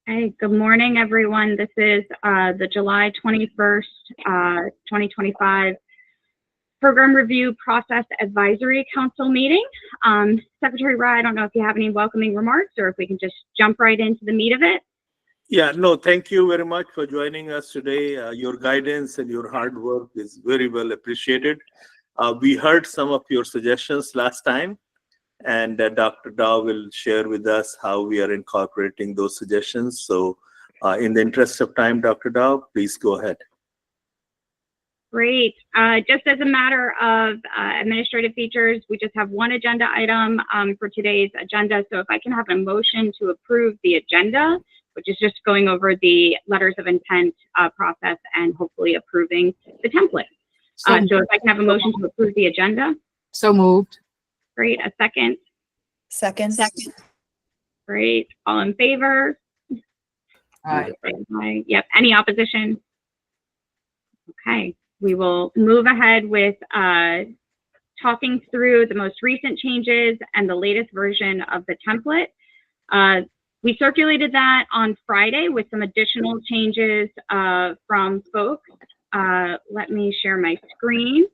Hey, good morning, everyone. This is the July 21st, 2025 Program Review Process Advisory Council meeting. Secretary Rye, I don't know if you have any welcoming remarks or if we can just jump right into the meat of it. Yeah, no, thank you very much for joining us today. Your guidance and your hard work is very well appreciated. We heard some of your suggestions last time, and Dr. Dow will share with us how we are incorporating those suggestions. So in the interest of time, Dr. Dow, please go ahead. Great. Just as a matter of administrative features, we just have one agenda item for today's agenda. So if I can have a motion to approve the agenda, which is just going over the letters of intent process and hopefully approving the template. So if I can have a motion to approve the agenda. So moved. Great. A second. Second. Great. All in favor? Aye. Aye. Yep. Any opposition? Okay. We will move ahead with talking through the most recent changes and the latest version of the template. We circulated that on Friday with some additional changes from folks. Let me share my screen.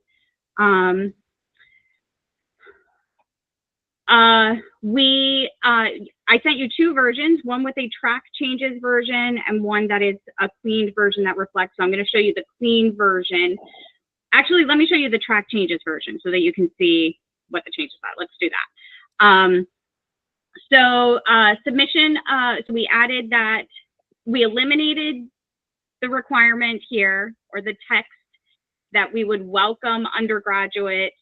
I sent you two versions, one with a track changes version and one that is a cleaned version that reflects. So I'm going to show you the clean version. Actually, let me show you the track changes version so that you can see what the changes are. Let's do that. Submission, so we added that, we eliminated the requirement here or the text that we would welcome undergraduate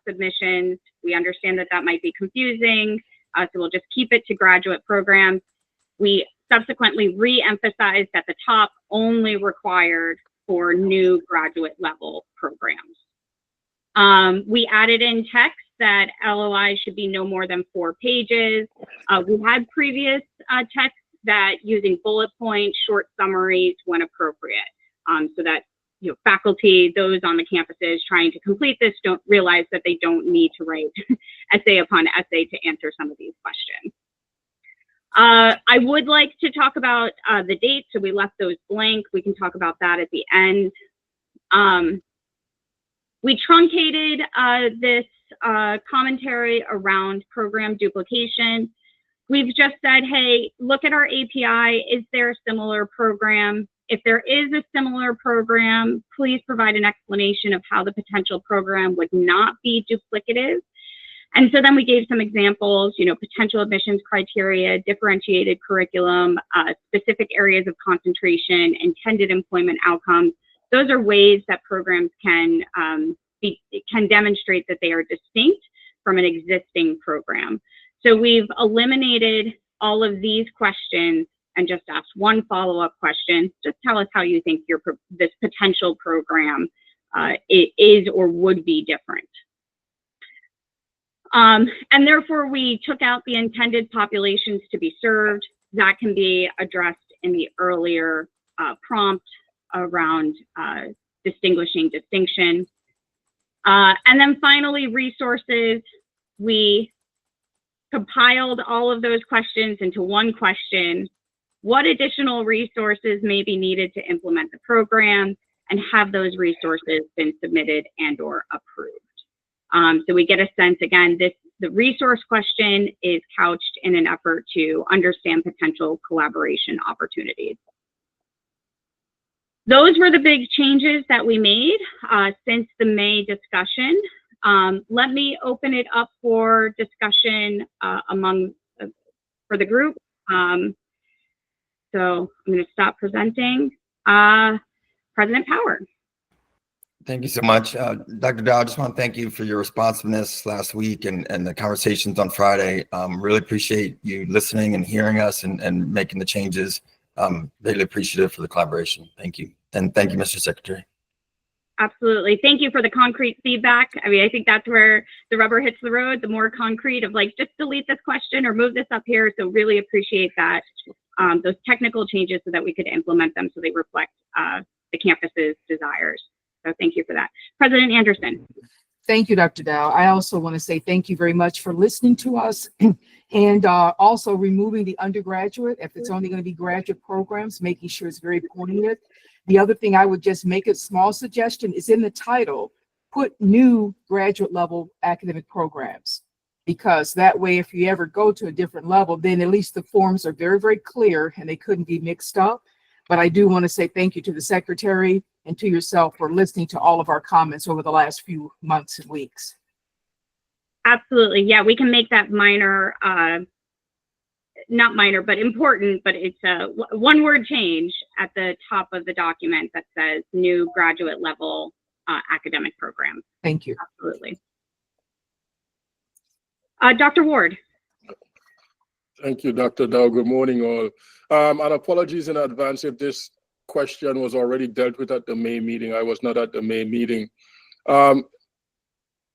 submissions. We understand that that might be confusing, so we'll just keep it to graduate programs. We subsequently re-emphasized at the top only required for new graduate level programs. We added in text that LOI should be no more than 4 pages. We had previous text that using bullet points, short summaries when appropriate, so that faculty, those on the campuses trying to complete this don't realize that they don't need to write essay upon essay to answer some of these questions. I would like to talk about the dates, so we left those blank. We can talk about that at the end. We truncated this commentary around program duplication. We've just said, hey, look at our API. Is there a similar program? If there is a similar program, please provide an explanation of how the potential program would not be duplicative. And so then we gave some examples, potential admissions criteria, differentiated curriculum, specific areas of concentration, intended employment outcomes. Those are ways that programs can demonstrate that they are distinct from an existing program. So we've eliminated all of these questions and just asked one follow-up question. Just tell us how you think this potential program is or would be different. And therefore, we took out the intended populations to be served. That can be addressed in the earlier prompt around distinguishing distinction. And then finally, resources. We compiled all of those questions into one question. What additional resources may be needed to implement the program, and have those resources been submitted and or approved? So we get a sense, again, the resource question is couched in an effort to understand potential collaboration opportunities. Those were the big changes that we made since the May discussion. Let me open it up for discussion for the group. So I'm going to stop presenting. President Power. Thank you so much. Dr. Dow, I just want to thank you for your responsiveness last week and the conversations on Friday. Really appreciate you listening and hearing us and making the changes. Really appreciative for the collaboration. Thank you. And thank you, Mr. Secretary. Absolutely. Thank you for the concrete feedback. I mean, I think that's where the rubber hits the road, the more concrete of like, just delete this question or move this up here. So really appreciate that, those technical changes so that we could implement them so they reflect the campus's desires. So thank you for that. President Anderson. Thank you, Dr. Dow. I also want to say thank you very much for listening to us And also removing the undergraduate, if it's only going to be graduate programs, making sure it's very poignant. The other thing I would just make a small suggestion is in the title, put new graduate level academic programs. Because that way, if you ever go to a different level, then at least the forms are very, very clear and they couldn't be mixed up. But I do want to say thank you to the secretary and to yourself for listening to all of our comments over the last few months and weeks. Absolutely. Yeah, we can make that minor, not minor, but important, but it's a one word change at the top of the document that says new graduate level academic programs. Thank you. Absolutely. Dr. Ward. Thank you, Dr. Dow. Good morning, all. And apologies in advance if this question was already dealt with at the May meeting. I was not at the May meeting.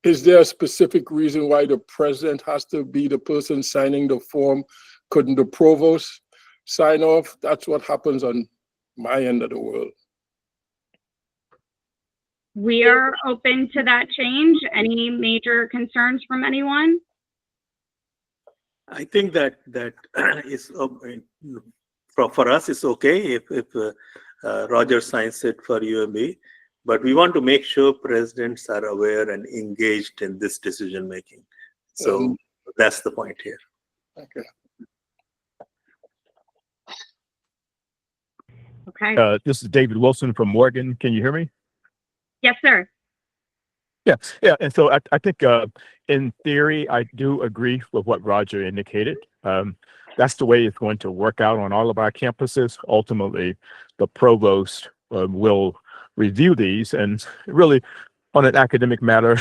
Is there a specific reason why the president has to be the person signing the form? Couldn't the provost sign off? That's what happens on my end of the world. We are open to that change. Any major concerns from anyone? I think that is for us. It's okay if Roger signs it for UMB, but we want to make sure presidents are aware and engaged in this decision making. So that's the point here. Okay. Okay. This is David Wilson from Morgan. Can you hear me? Yes, sir. Yeah. And so I think in theory, I do agree with what Roger indicated. That's the way it's going to work out on all of our campuses. Ultimately, the provost will review these, and really on an academic matter,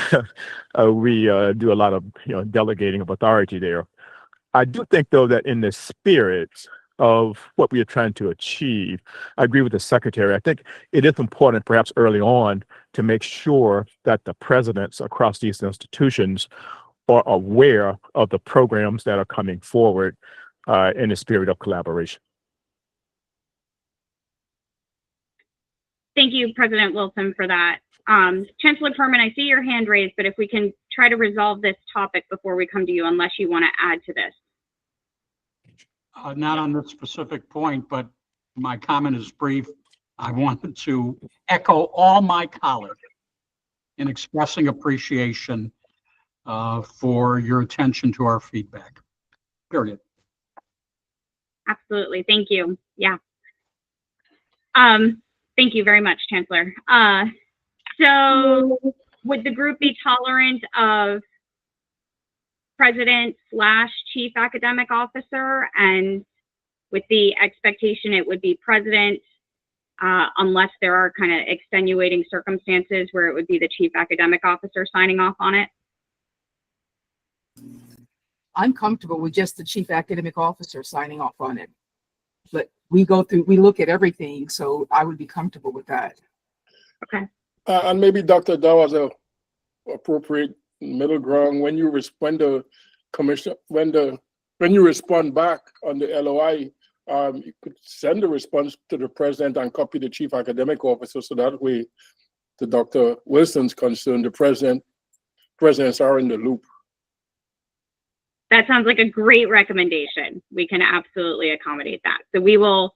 we do a lot of delegating of authority there. I do think, though, that in the spirit of what we are trying to achieve, I agree with the secretary. I think it is important, perhaps early on, to make sure that the presidents across these institutions are aware of the programs that are coming forward in the spirit of collaboration. Thank you, President Wilson, for that. Chancellor Furman, I see your hand raised, but if we can try to resolve this topic before we come to you, unless you want to add to this. Not on this specific point, but my comment is brief. I wanted to echo all my colleagues in expressing appreciation for your attention to our feedback, period. Absolutely. Thank you. Yeah. Thank you very much, Chancellor. So would the group be tolerant of president/chief academic officer, and with the expectation it would be president unless there are kind of extenuating circumstances where it would be the chief academic officer signing off on it? I'm comfortable with just the chief academic officer signing off on it. But we look at everything, so I would be comfortable with that. Okay. And maybe Dr. Dow has a appropriate middle ground when you respond to commission, when you respond back on the LOI, you could send the response to the president and copy the chief academic officer, so that way, to Dr. Wilson's concern, the presidents are in the loop. That sounds like a great recommendation. We can absolutely accommodate that. So we will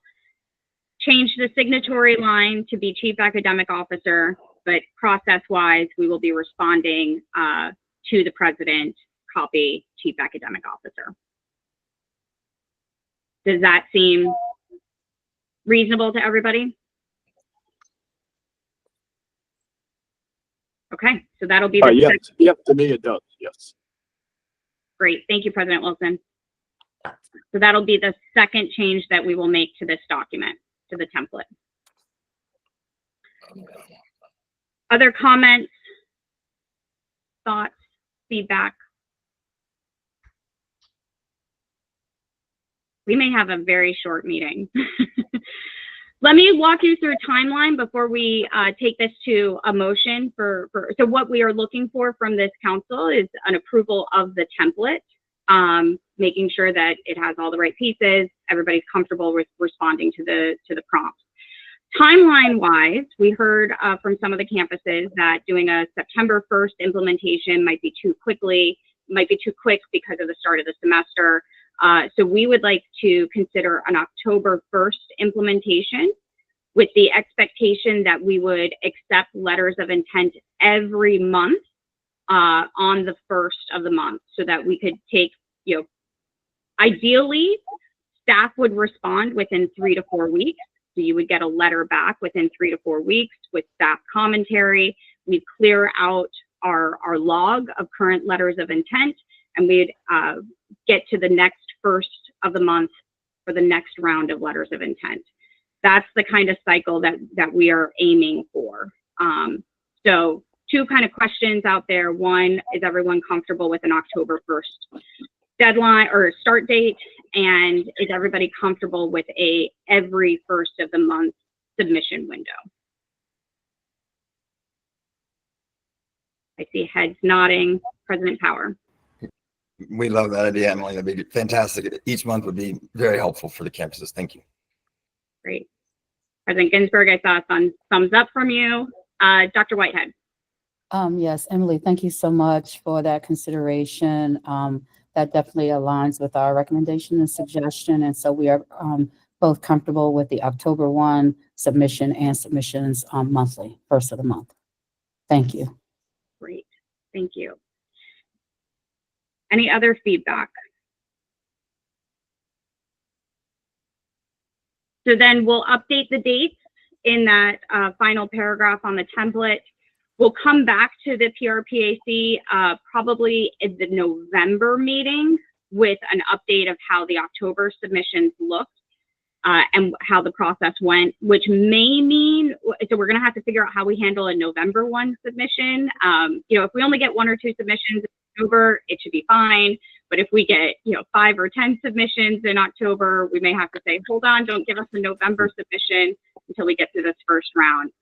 change the signatory line to be chief academic officer, but process-wise, we will be responding to the president, copy chief academic officer. Does that seem reasonable to everybody? Okay, so that'll be the Yes, yep, to me it does, yes. Great, thank you, President Wilson. So that'll be the second change that we will make to this document, to the template. Other comments, thoughts, feedback? We may have a very short meeting. Let me walk you through a timeline before we take this to a motion so what we are looking for from this council is an approval of the template, making sure that it has all the right pieces, everybody's comfortable with responding to the prompts. Timeline-wise, we heard from some of the campuses that doing a September 1st implementation might be too quick because of the start of the semester. So we would like to consider an October 1st implementation with the expectation that we would accept letters of intent every month on the 1st of the month, so that we could take, ideally, staff would respond within 3 to 4 weeks. So you would get a letter back within 3 to 4 weeks with staff commentary. We'd clear out our log of current letters of intent, and we'd get to the next 1st of the month for the next round of letters of intent. That's the kind of cycle that we are aiming for. So 2 kind of questions out there. One, is everyone comfortable with an October 1st deadline or start date? And is everybody comfortable with a every 1st of the month submission window? I see heads nodding. President Power. We love that idea, Emily. That'd be fantastic. Each month would be very helpful for the campuses. Thank you. Great. President Ginsburg, I saw some thumbs up from you. Dr. Whitehead. Yes, Emily, thank you so much for that consideration. That definitely aligns with our recommendation and suggestion. And so we are both comfortable with the October 1 submission and submissions monthly, 1st of the month. Thank you. Great. Thank you. Any other feedback? So then we'll update the dates in that final paragraph on the template. We'll come back to the PRPAC probably in the November meeting with an update of how the October submissions looked and how the process went, which may mean, so we're gonna have to figure out how we handle a November 1 submission. If we only get 1 or 2 submissions in October, it should be fine. But if we get, 5 or 10 submissions in October, we may have to say, hold on, don't give us a November submission until we get to this 1st round.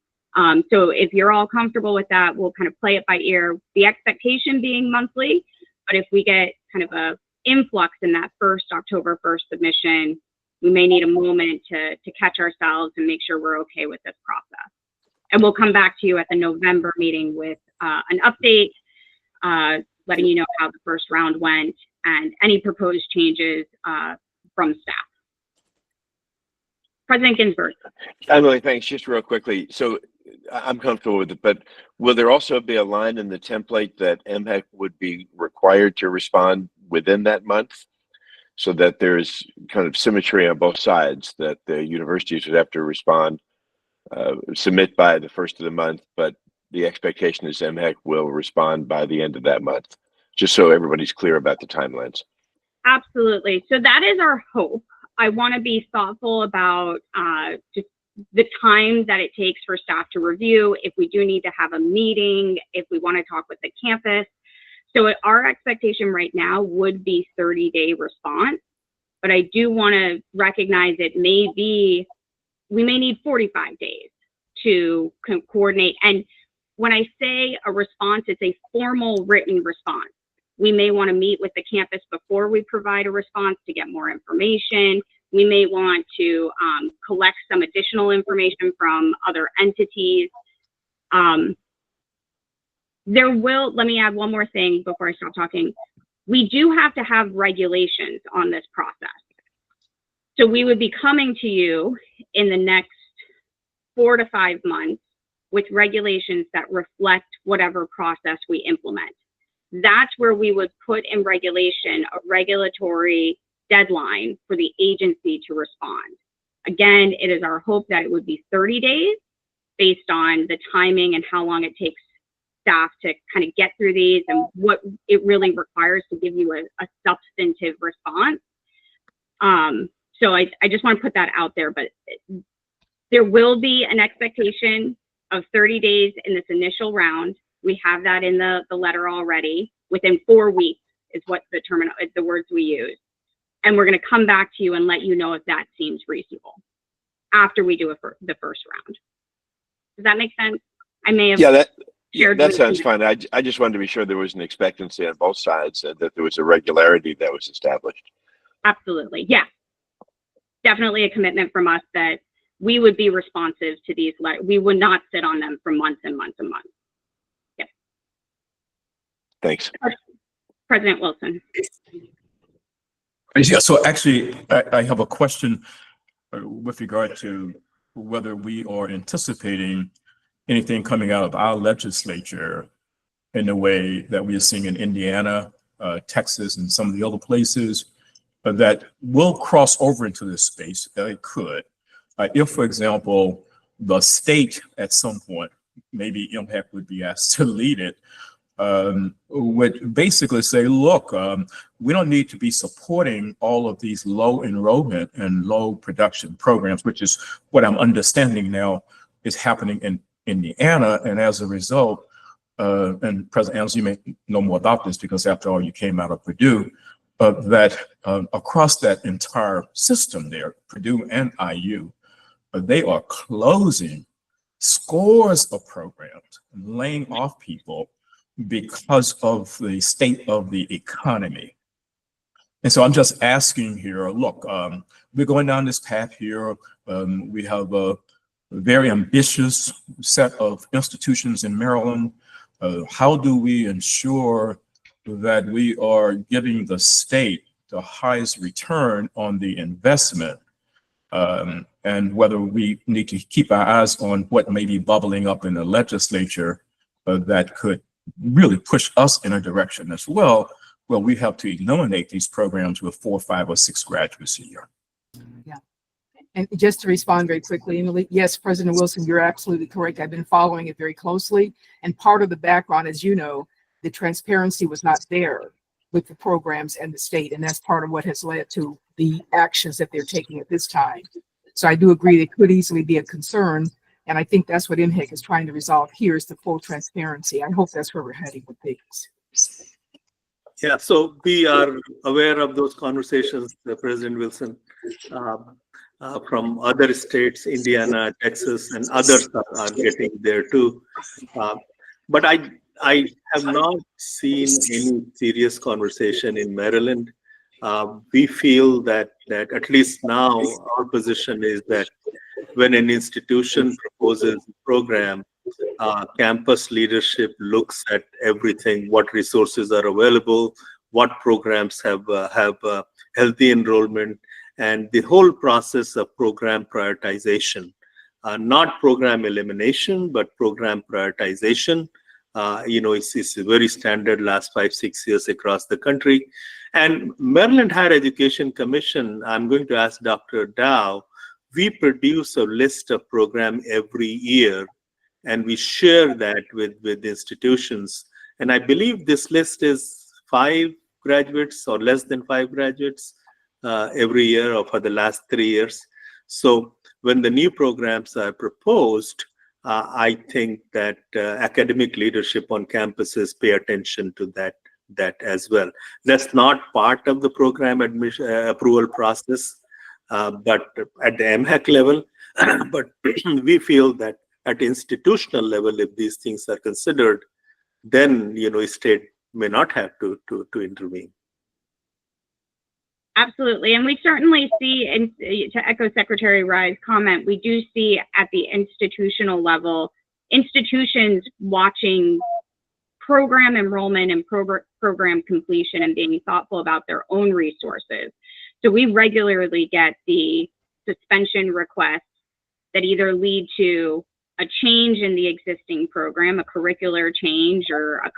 So if you're all comfortable with that, we'll kind of play it by ear. The expectation being monthly, but if we get kind of a influx in that October 1st submission, we may need a moment to catch ourselves and make sure we're okay with this process. And we'll come back to you at the November meeting with an update, letting you know how the 1st round went and any proposed changes from staff. President Ginsburg. Emily, thanks. Just real quickly. So I'm comfortable with it, but will there also be a line in the template that MHEC would be required to respond within that month, so that there's kind of symmetry on both sides, that the universities would have to respond, submit by the 1st of the month, but the expectation is MHEC will respond by the end of that month, just so everybody's clear about the timelines? Absolutely. So that is our hope. I want to be thoughtful about just the time that it takes for staff to review, if we do need to have a meeting, if we want to talk with the campus. So our expectation right now would be 30-day response, but I do want to recognize we may need 45 days to coordinate. And when I say a response, it's a formal written response. We may want to meet with the campus before we provide a response to get more information. We may want to collect some additional information from other entities. Let me add one more thing before I stop talking. We do have to have regulations on this process. So we would be coming to you in the next 4 to 5 months with regulations that reflect whatever process we implement. That's where we would put in regulation a regulatory deadline for the agency to respond. Again, it is our hope that it would be 30 days based on the timing and how long it takes staff to kind of get through these and what it really requires to give you a substantive response. So I just want to put that out there, but there will be an expectation of 30 days in this initial round. We have that in the letter already. Within 4 weeks is what the words we use. And we're going to come back to you and let you know if that seems reasonable after we do the 1st round. Does that make sense? I may have that sounds fine. I just wanted to be sure there was an expectancy on both sides and that there was a regularity that was established. Absolutely. Yeah. Definitely a commitment from us that we would be responsive to these letters. We would not sit on them for months and months and months. Yes. Thanks. President Wilson. Yeah, so actually, I have a question with regard to whether we are anticipating anything coming out of our legislature in the way that we are seeing in Indiana, Texas, and some of the other places that will cross over into this space. It could. If, for example, the state at some point, maybe MHEC would be asked to lead it, would basically say, look, we don't need to be supporting all of these low enrollment and low production programs, which is what I'm understanding now is happening in Indiana. And as a result, and President Adams, you may know more about this because after all, you came out of Purdue, that across that entire system there, Purdue and IU, they are closing scores of programs and laying off people because of the state of the economy. And so I'm just asking here, look, we're going down this path here. We have a very ambitious set of institutions in Maryland. How do we ensure that we are giving the state the highest return on the investment? And whether we need to keep our eyes on what may be bubbling up in the legislature that could really push us in a direction as well, where we have to eliminate these programs with 4, 5, or 6 graduates a year. Yeah. And just to respond very quickly, Emily, yes, President Wilson, you're absolutely correct. I've been following it very closely. And part of the background, as you know, the transparency was not there with the programs and the state. And that's part of what has led to the actions that they're taking at this time. So I do agree it could easily be a concern. And I think that's what MHEC is trying to resolve here is the full transparency. I hope that's where we're heading with things. Yeah, so we are aware of those conversations, President Wilson, from other states, Indiana, Texas, and others are getting there too. But I have not seen any serious conversation in Maryland. We feel that at least now our position is that when an institution proposes a program, campus leadership looks at everything, what resources are available, what programs have healthy enrollment, and the whole process of program prioritization, not program elimination, but program prioritization. It's very standard last 5-6 years across the country. And Maryland Higher Education Commission, I'm going to ask Dr. Dow, we produce a list of program every year, and we share that with institutions. And I believe this list is 5 graduates or less than 5 graduates every year or for the last 3 years. So when the new programs are proposed, I think that academic leadership on campuses pay attention to that as well. That's not part of the program approval process, but at the MHEC level. But we feel that at institutional level, if these things are considered, then state may not have to intervene. Absolutely. And we certainly see, and to echo Secretary Rye's comment, we do see at the institutional level, institutions watching program enrollment and program completion and being thoughtful about their own resources. So we regularly get the suspension requests that either lead to a change in the existing program, a curricular change, or a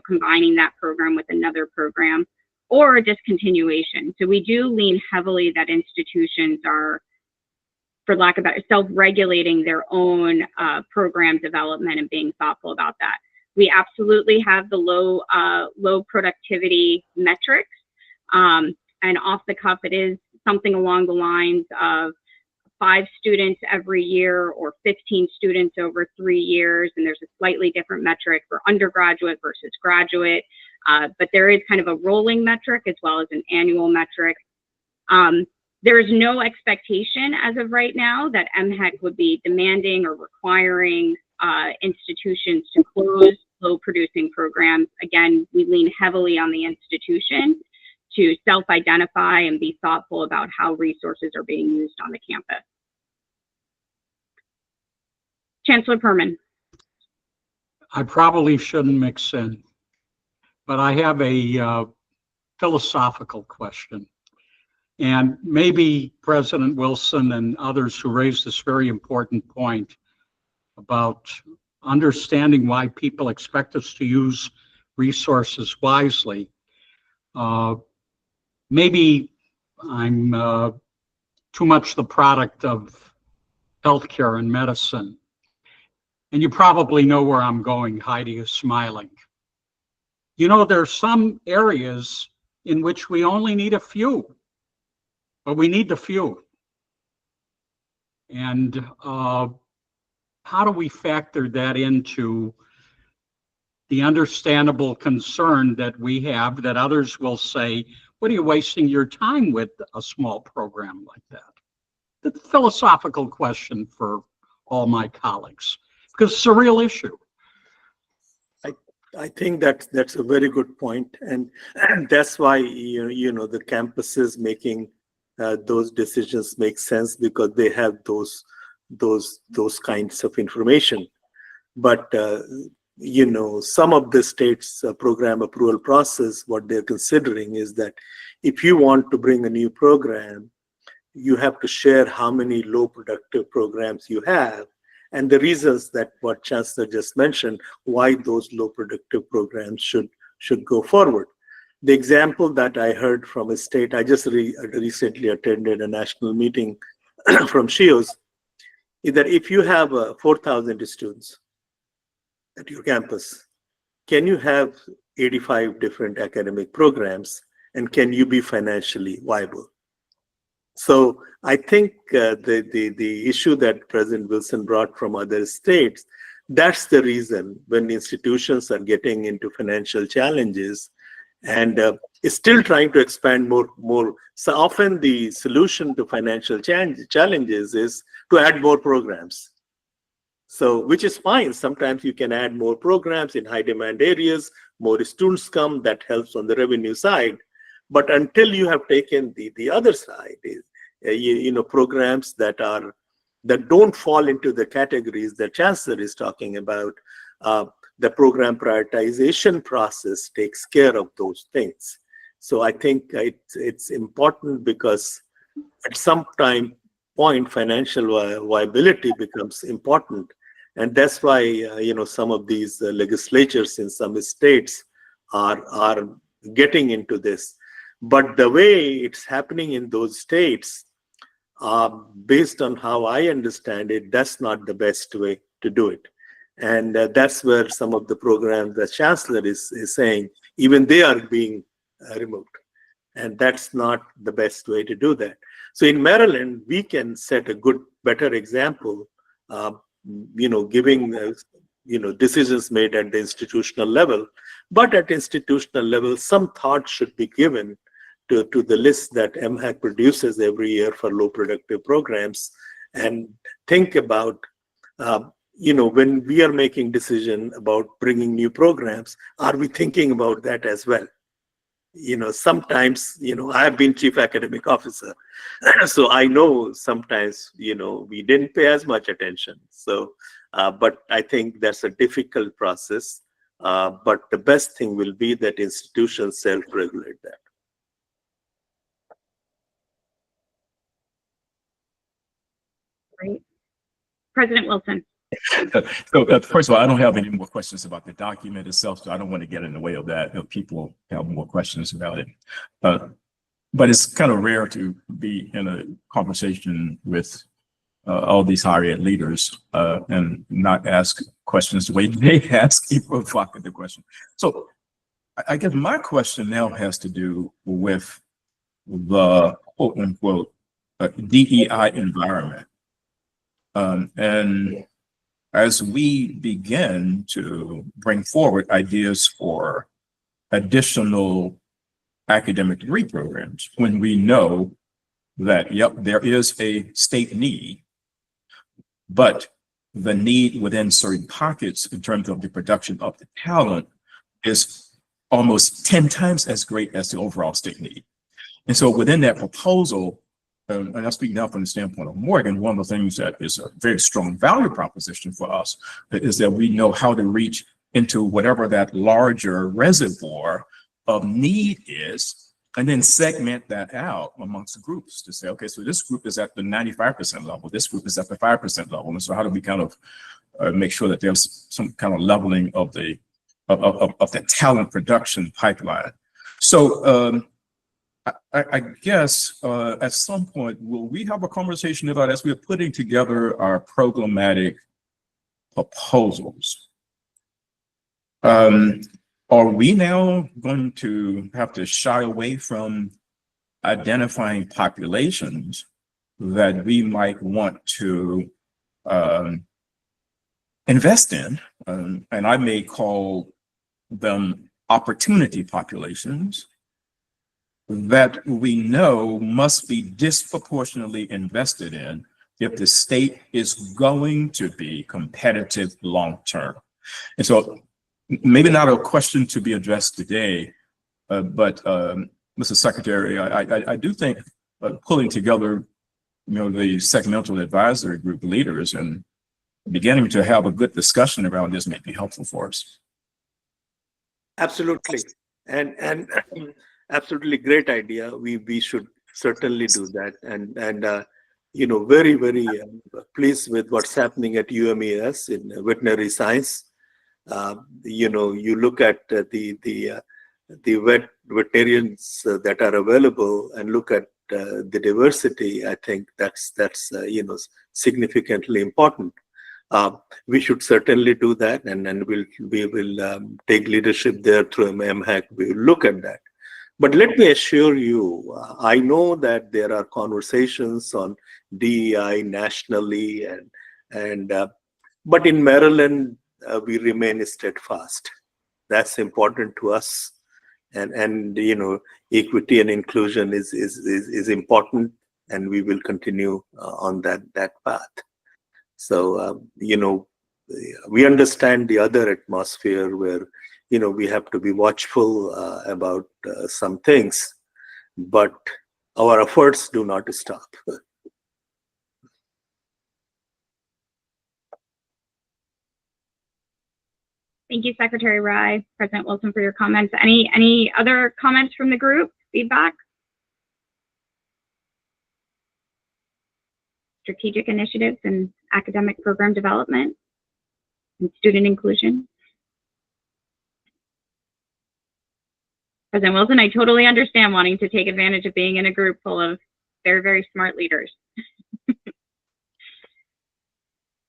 combining that program with another program, or a discontinuation. So we do lean heavily that institutions are, for lack of better, self-regulating their own program development and being thoughtful about that. We absolutely have the low productivity metrics, and off the cuff, it is something along the lines of 5 students every year or 15 students over 3 years, and there's a slightly different metric for undergraduate versus graduate. But there is kind of a rolling metric as well as an annual metric. There is no expectation as of right now that MHEC would be demanding or requiring institutions to close low-producing programs. Again, we lean heavily on the institution to self-identify and be thoughtful about how resources are being used on the campus. Chancellor Perman. I probably shouldn't mix in, but I have a philosophical question. And maybe President Wilson and others who raised this very important point about understanding why people expect us to use resources wisely. Maybe I'm too much the product of healthcare and medicine. And you probably know where I'm going. Heidi is smiling. You know, there are some areas in which we only need a few, but we need the few. And how do we factor that into the understandable concern that we have that others will say, what are you wasting your time with a small program like that? The philosophical question for all my colleagues, because it's a real issue. I think that's a very good point, and that's why the campuses making those decisions make sense, because they have those kinds of information. But some of the states' program approval process, what they're considering is that if you want to bring a new program, you have to share how many low productive programs you have, and the reasons that what Chancellor just mentioned, why those low productive programs should go forward. The example that I heard from a state, I just recently attended a national meeting from SHIOS, is that if you have 4,000 students at your campus, can you have 85 different academic programs, and can you be financially viable? So I think the issue that President Wilson brought from other states, that's the reason when institutions are getting into financial challenges and is still trying to expand more. So often the solution to financial challenges is to add more programs. So, which is fine. Sometimes you can add more programs in high demand areas, more students come, that helps on the revenue side. But until you have taken the other side, programs that don't fall into the categories that Chancellor is talking about, the program prioritization process takes care of those things. So I think it's important, because at some point financial viability becomes important, and that's why some of these legislatures in some states are getting into this. But the way it's happening in those states, based on how I understand it, that's not the best way to do it. And that's where some of the programs that Chancellor is saying, even they are being removed. And that's not the best way to do that. So in Maryland, we can set a better example, giving decisions made at the institutional level. But at institutional level, some thought should be given to the list that MHAC produces every year for low productive programs, and think about, when we are making decision about bringing new programs, are we thinking about that as well? Sometimes, I've been chief academic officer, so I know sometimes, we didn't pay as much attention. So, but I think that's a difficult process. But the best thing will be that institutions self-regulate that. Great. President Wilson. So first of all, I don't have any more questions about the document itself, so I don't want to get in the way of that. If people have more questions about it. But it's kind of rare to be in a conversation with all these higher ed leaders and not ask questions the way they ask a provocative question. So I guess my question now has to do with the quote unquote DEI environment. And as we begin to bring forward ideas for additional academic degree programs, when we know that, yep, there is a state need, but the need within certain pockets in terms of the production of the talent is almost 10 times as great as the overall state need. And so within that proposal, and I speak now from the standpoint of Morgan, one of the things that is a very strong value proposition for us is that we know how to reach into whatever that larger reservoir of need is and then segment that out amongst the groups to say, okay, so this group is at the 95% level, this group is at the 5% level. And so how do we kind of make sure that there's some kind of leveling of the talent production pipeline? So I guess at some point, will we have a conversation about, as we're putting together our programmatic proposals, are we now going to have to shy away from identifying populations that we might want to invest in? And I may call them opportunity populations that we know must be disproportionately invested in if the state is going to be competitive long-term. And so maybe not a question to be addressed today, but Mr. Secretary, I do think pulling together, the segmental advisory group leaders and beginning to have a good discussion around this may be helpful for us. Absolutely. And absolutely great idea. We should certainly do that. And very, very pleased with what's happening at UMES in veterinary science. You look at the veterinarians that are available and look at the diversity. I think that's significantly important. We should certainly do that, and we will take leadership there through MHAC. We will look at that. But let me assure you, I know that there are conversations on DEI nationally, but in Maryland, we remain steadfast. That's important to us, and equity and inclusion is important, and we will continue on that path. So we understand the other atmosphere where we have to be watchful about some things, but our efforts do not stop. Thank you, Secretary Rye, President Wilson, for your comments. Any other comments from the group? Feedback? Strategic initiatives and academic program development and student inclusion. President Wilson, I totally understand wanting to take advantage of being in a group full of very, very smart leaders.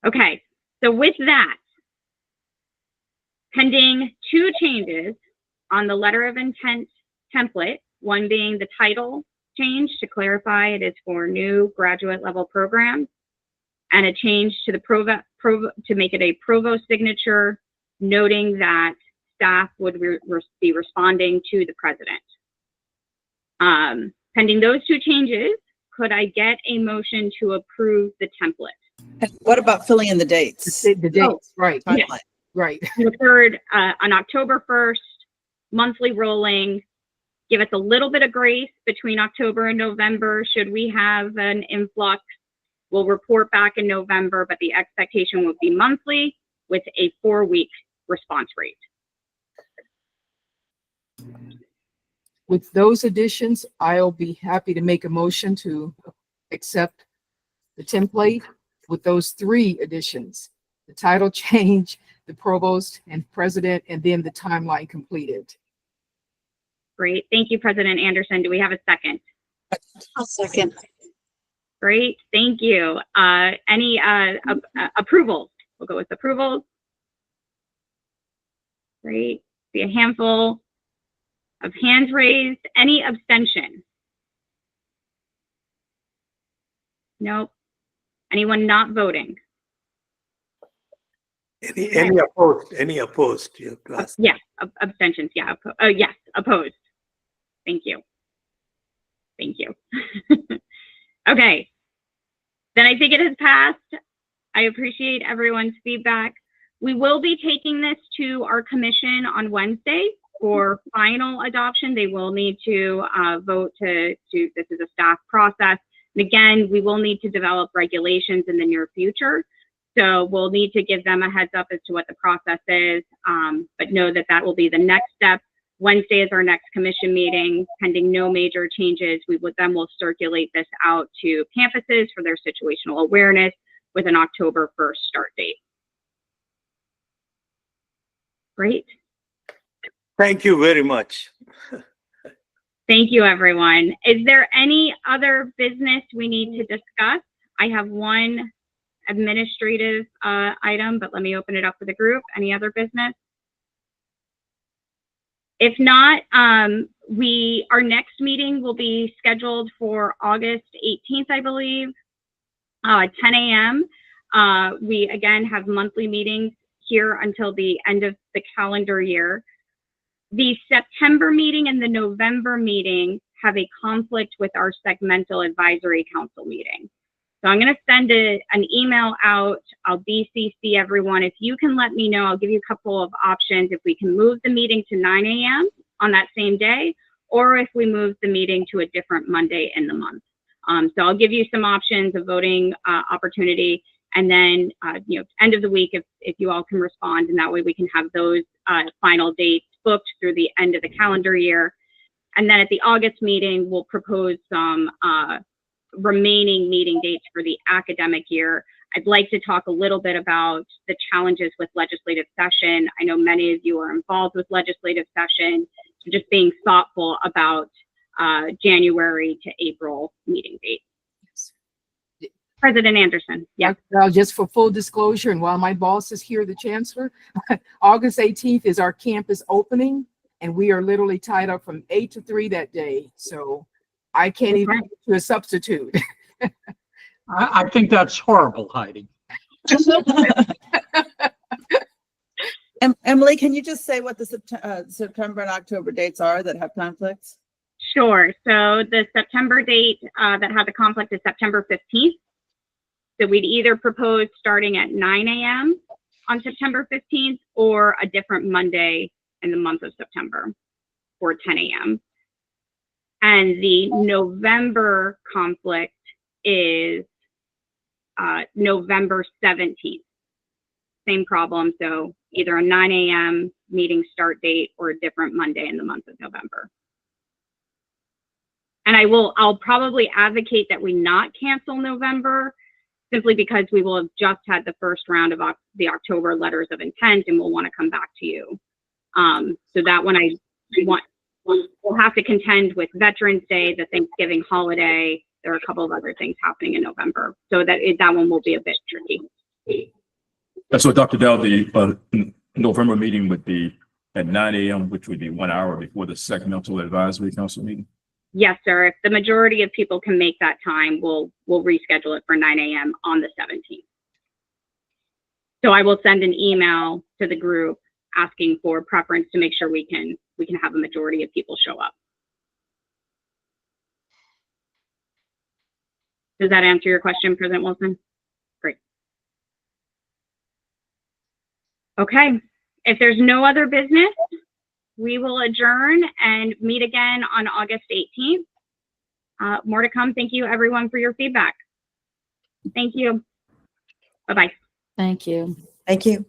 Okay, so with that, pending 2 changes on the letter of intent template, one being the title change to clarify it is for new graduate level programs, and a change to the to make it a provost signature, noting that staff would be responding to the president. Pending those 2 changes, could I get a motion to approve the template? And what about filling in the dates? The dates, right. Yeah. Right. The third, on October 1st, monthly rolling. Give us a little bit of grace between October and November. Should we have an influx, we'll report back in November, but the expectation would be monthly with a 4-week response rate. With those additions, I'll be happy to make a motion to accept the template with those 3 additions: the title change, the provost and president, and then the timeline completed. Great. Thank you, President Anderson. Do we have a second? I'll second. Great. Thank you. Any approvals? We'll go with approvals. Great. See a handful of hands raised. Any abstention? Nope. Anyone not voting? Any opposed? Any opposed? You have to ask. Yes, abstentions. Yeah. Yes, opposed. Thank you. Thank you. Okay. Then I think it has passed. I appreciate everyone's feedback. We will be taking this to our commission on Wednesday for final adoption. They will need to vote this is a staff process. And again, we will need to develop regulations in the near future. So we'll need to give them a heads up as to what the process is, but know that that will be the next step Wednesday is our next commission meeting. Pending no major changes, we'll circulate this out to campuses for their situational awareness with an October 1st start date. Great. Thank you very much. Thank you, everyone. Is there any other business we need to discuss? I have one administrative item, but let me open it up for the group. Any other business? If not, our next meeting will be scheduled for August 18th, I believe, 10 a.m. We again have monthly meetings here until the end of the calendar year. The September meeting and the November meeting have a conflict with our segmental advisory council meeting. So I'm going to send an email out. I'll BCC everyone. If you can let me know, I'll give you a couple of options. If we can move the meeting to 9 a.m. on that same day, or if we move the meeting to a different Monday in the month. So I'll give you some options of voting opportunity. And then, end of the week, if you all can respond, and that way we can have those final dates booked through the end of the calendar year. And then at the August meeting, we'll propose some remaining meeting dates for the academic year. I'd like to talk a little bit about the challenges with legislative session. I know many of you are involved with legislative session, so just being thoughtful about January to April meeting dates. President Anderson, yeah. Well, just for full disclosure, and while my boss is here, the chancellor, August 18th is our campus opening, and we are literally tied up from 8 to 3 that day. So I can't even get to a substitute. I think that's horrible, Heidi. Emily, can you just say what the September and October dates are that have conflicts? Sure. So the September date that has a conflict is September 15th. So we'd either propose starting at 9 a.m. on September 15th or a different Monday in the month of September or 10 a.m. And the November conflict is November 17th. Same problem. So either a 9 a.m. meeting start date or a different Monday in the month of November. And I'll probably advocate that we not cancel November, simply because we will have just had the first round of the October letters of intent, and we'll want to come back to you. So that one we'll have to contend with Veterans Day, the Thanksgiving holiday. There are a couple of other things happening in November, so that one will be a bit tricky. So Dr. Dell, the November meeting would be at 9 a.m., which would be 1 hour before the segmental advisory council meeting? Yes, sir. If the majority of people can make that time, we'll reschedule it for 9 a.m. on the 17th. So I will send an email to the group asking for preference to make sure we can have a majority of people show up. Does that answer your question, President Wilson? Great. Okay. If there's no other business, we will adjourn and meet again on August 18th. More to come. Thank you, everyone, for your feedback. Thank you. Bye-bye. Thank you. Thank you.